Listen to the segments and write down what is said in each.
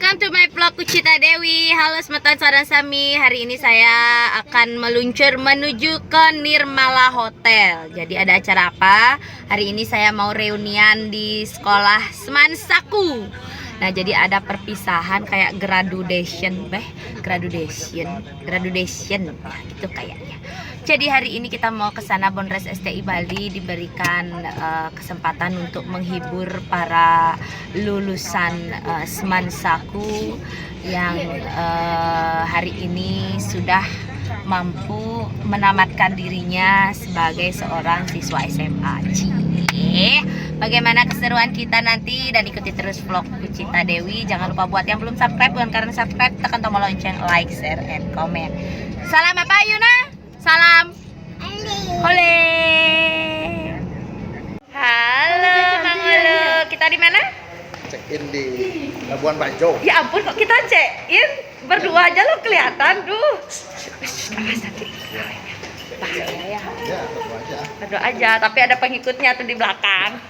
Welcome to my vlog Kucita Dewi. Halo Semeton Saran Sami. Hari ini saya akan meluncur menuju ke Nirmala Hotel. Jadi ada acara apa? Hari ini saya mau reunian di sekolah Semansaku. Nah, jadi ada perpisahan kayak graduation gitu kayaknya. Jadi hari ini kita mau ke sana, Bonres STI Bali diberikan kesempatan untuk menghibur para lulusan Semansaku yang hari ini sudah mampu menamatkan dirinya sebagai seorang siswa SMA. Bagaimana keseruan kita nanti, dan ikuti terus vlog Kucita Dewi. Jangan lupa buat yang belum subscribe, bukan karena subscribe, tekan tombol lonceng, like, share, and comment. Salam apa Yuna? Salam. Hole. Halo Mang Ulu. Kita di mana? Check in di Labuan Bajo. Ya ampun, kok kita check in berdua aja lo kelihatan. Duh. Bahaya ya. Ya, tentu aja. Berdoa aja, tapi ada pengikutnya tuh di belakang.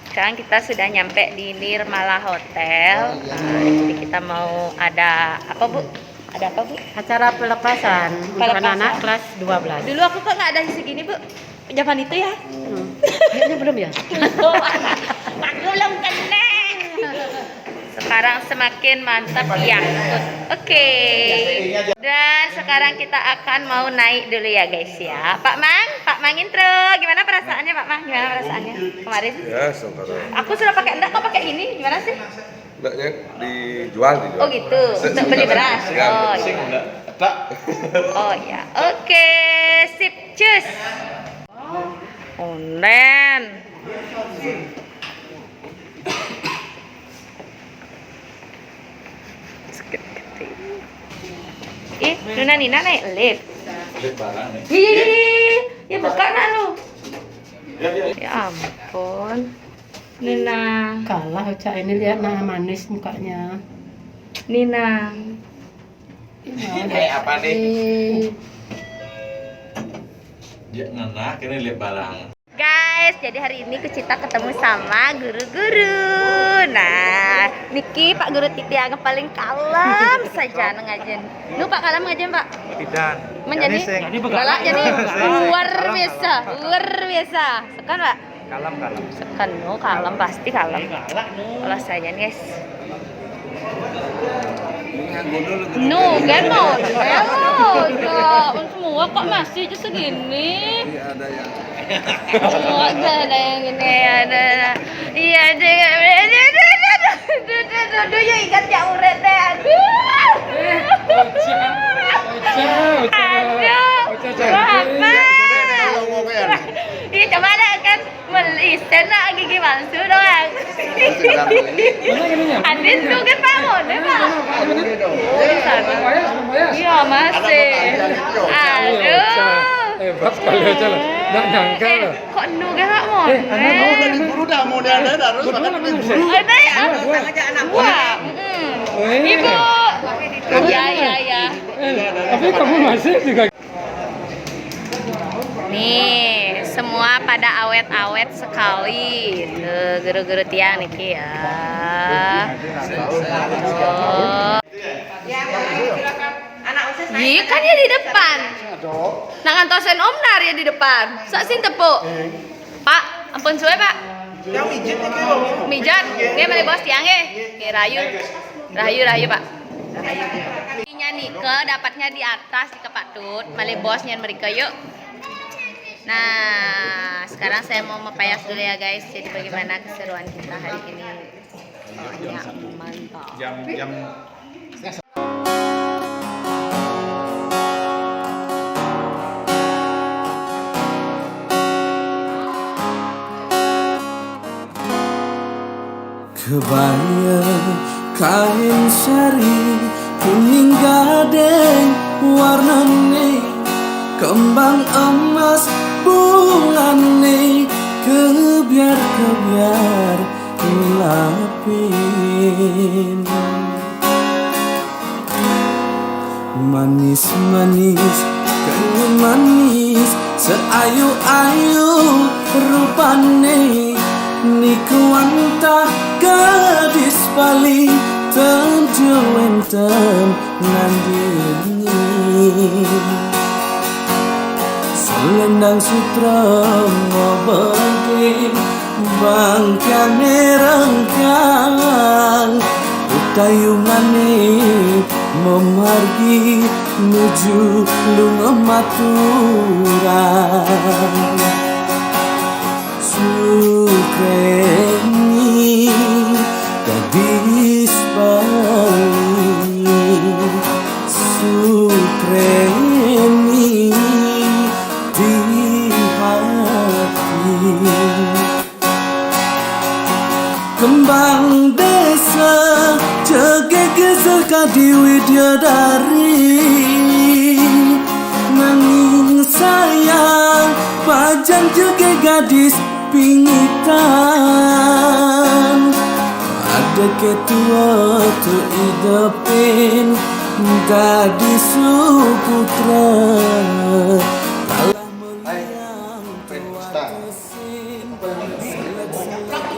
Sekarang kita sudah nyampe di Nirmala Hotel. Jadi kita mau ada apa, Bu? Ada apa, Bu? Acara pelepasan untuk anak-anak kelas 12. Dulu aku kok nggak ada segini, Bu. Zaman itu ya? Kayaknya belum ya? Aku belum kena. Sekarang semakin mantap ya. Oke. Dan sekarang kita akan mau naik dulu ya guys ya. Pak Mang intro. Gimana perasaannya Pak Mang? Gimana perasaannya kemarin? Ya, sekarang. Aku sudah pakai enggak, kok pakai ini? Gimana sih? Enggaknya dijual. Oh gitu, untuk beli beras. Oh iya. Oh ya. Oke, sip, cus. Onen. Nuna Nina naik lift. Lift barang nih. Ya buka nak lu. Ya ampun. Nina. Kalah Cak, ini lihat nah manis mukanya. Nina. Apa nih? Dia ngenak ini lihat barang. Guys, jadi hari ini Kucita ketemu sama guru-guru. Nah, Niki Pak Guru Titi yang paling kalem saja ngajen. Nu Pak kalem ngajen Pak? Tidak. Menjadi galak jadi luar biasa. Sekan Pak? Kalem. Sekan nu kalem, pasti kalem. Kalau saya nih guys. Nu gemon. Semua kok masih aja segini. Iya, ada yang Oh, ada yang ini, ada. Iya, ada. Aduh, ya ikat ya uret deh. Aduh. Apa? Iya, coba ada kan melisten nak gigi palsu doang. Andin tuh kan bangun, ya Pak? Oh, di sana. Iya, masih. Aduh. Hebat sekali aja lah, nggak nyangka loh. Kok nu gak mau? mau dari guru dah, mau dia ada harus makan dari guru. Ada ya? Wah. Ibu. Iya. Tapi kamu masih juga. Nih, semua pada awet-awet sekali. Tuh, guru-guru tiang nih ya. Oh. Iya kan ya di depan. Nah ngantosen Om Nar ya di depan. Saksin tepuk. Pak, ampun suwe Pak. Yang mijit nih kau. Mijat, dia mana bos tiang rayu Pak. Rayu. Nya Nike dapatnya di atas di Kepatut. Male bosnya mereka yuk. Nah, sekarang saya mau mepayas dulu ya guys. Jadi bagaimana keseruan kita hari ini? Pokoknya mantap. Jam Kebaya kain sari kuning gading warnane kembang emas bungane kebiar lapin manis kayu manis seayu-ayu rupane Niku wanta gadis paling terjuentem nandini selendang sutra ngobegi bangkane rengkang utayungane memargi menuju lunga maturan Sukreni gadis Bali Sukreni di hati Kembang desa jegege kadi widadari nanging sayang pajan jege gadis pingitan ada ketua tu idapin gadis suputra kalah meliang tua kesin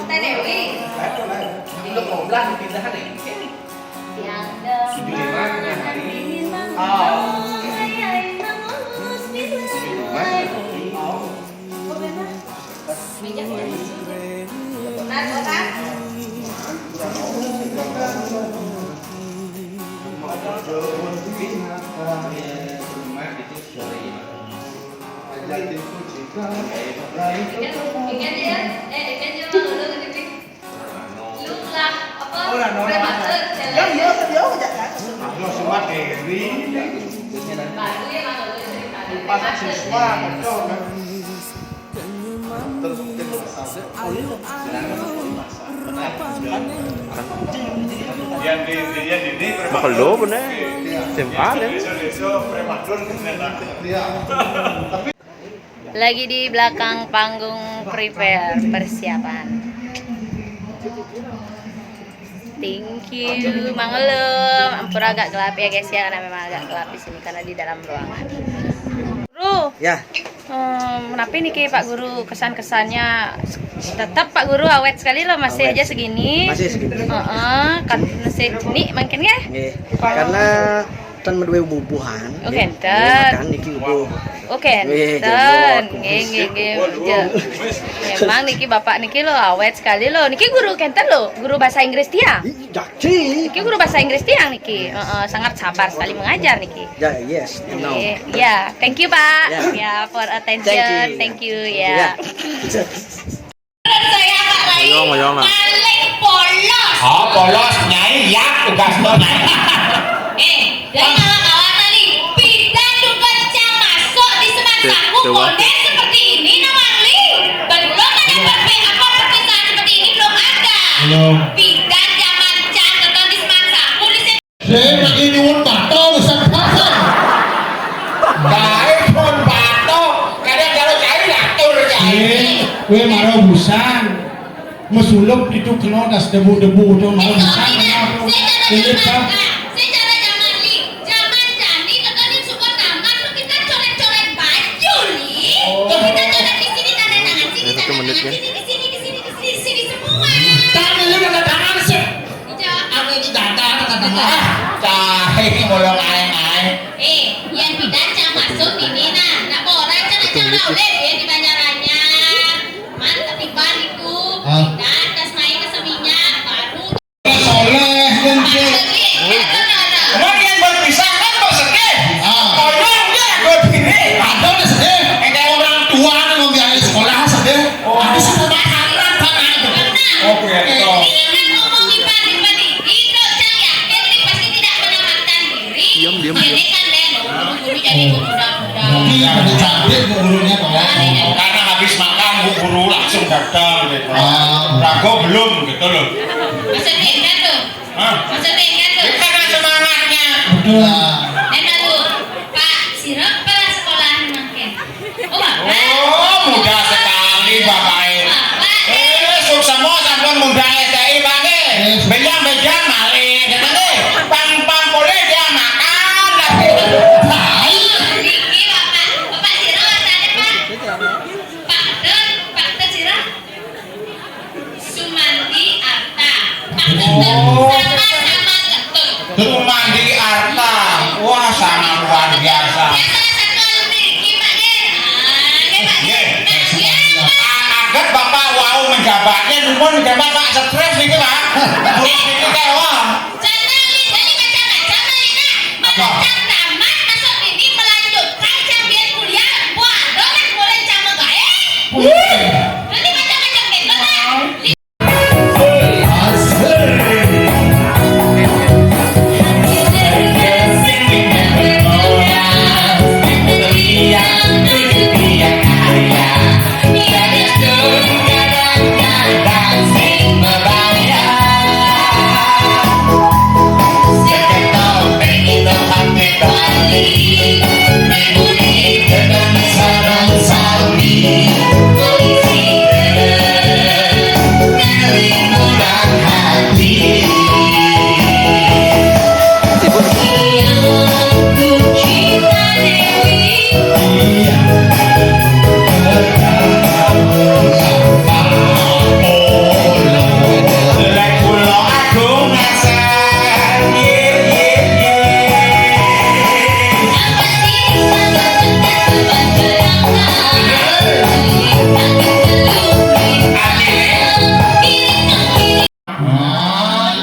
Teh Dewi. Kalau bener, sempat ya. Lagi di belakang panggung prepare persiapan. Thank you, mangelem. Ampun agak gelap ya guys ya, karena memang agak gelap di sini karena di dalam ruangan. Guru. Ya. Kenapa nih Pak Guru kesan-kesannya tetap Pak Guru awet sekali loh masih aja segini. Masih segini. Kan masih ini makin ya? Nggih. Karena tan medue bubuhan. Oh kenten. Makan niki ubuh. Oh kenten. Nggih. Memang niki Bapak niki lo awet sekali lo. Niki guru kenten lo, guru bahasa Inggris tiang. Jakti. Niki guru bahasa Inggris tiang niki. Sangat sabar sekali mengajar niki. Ya, yes. No. Ya, thank you Pak. Ya. Ya, for attention. Thank you ya. Ngoyong lah. Paling polos. Oh, polos nyai ya tugas lo nyai. Dari kawan-kawan nih, pindah juga yang masuk di semangatku kode seperti ini Nawali. Belum ada perpisahan seperti ini belum ada. Pindah zaman catatan di semangatku di sini. Saya ini un bato bisa pasang. Baik pun bato, kadang kalau cari atur cari. Gue marah busan. Mesulup itu kena das debu-debu itu marah busan. Ini pak. Ini bolong aing-aing. Yang bidan masuk ini nak borak cara oleh dia di Banjaranyar. Mantap di bariku. Bidan das main ke seminya baru. Soleh mungkin. Emang yang berpisah kan bersedih. Orang dia gue gini. Ada udah sedih. Kayak orang tua nih mau biarin sekolah sedih. Ada sekolah anak kan. Oh gitu. Diam. Ini kan guru jadi guru muda-muda. Iya, ada cantik gurunya karena habis makan bu guru langsung datang gitu. Rago belum gitu loh. Masa tinggal tuh? Masa tinggal tuh? Karena semangatnya. Betul. Lalu Pak Sirop pada sekolah makin. Oh bapak. Oh muda sekali bapak ini. Semua sampai muda STI bang. Bejang malik. Pang boleh dia makan. Niki Bapak Sirop ada Pak? Pak Sirop. Sumanti Arta. Pak sama pripun gambar Pak stres niki Pak. Niki kae wah.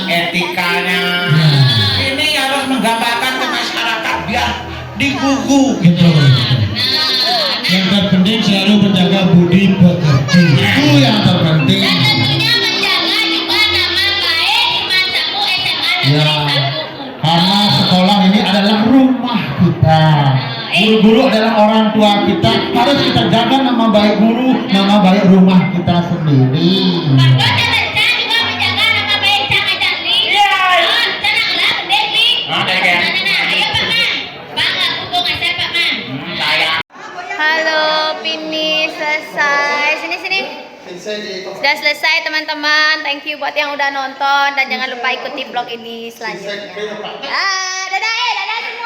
Etikanya ini harus menggambarkan ke masyarakat biar digugu gitu. Yang terpenting selalu menjaga budi pekerti. Itu yang terpenting. Dan tentunya menjaga juga nama baik di Masaku SMA Negeri Ya, 1 karena sekolah ini adalah rumah kita. Guru-guru adalah orang tua kita. Harus kita jaga nama baik guru, nama baik rumah kita sendiri. Pak Dota juga menjaga nama baik Cang Ajali. Tenanglah, Dewi. Ayo Pak Man. Bang, aku mau ngasih Pak Man. Halo, finish selesai. Sini. Sudah selesai teman-teman. Thank you buat yang udah nonton dan jangan lupa ikuti vlog ini selanjutnya. Dadah semua.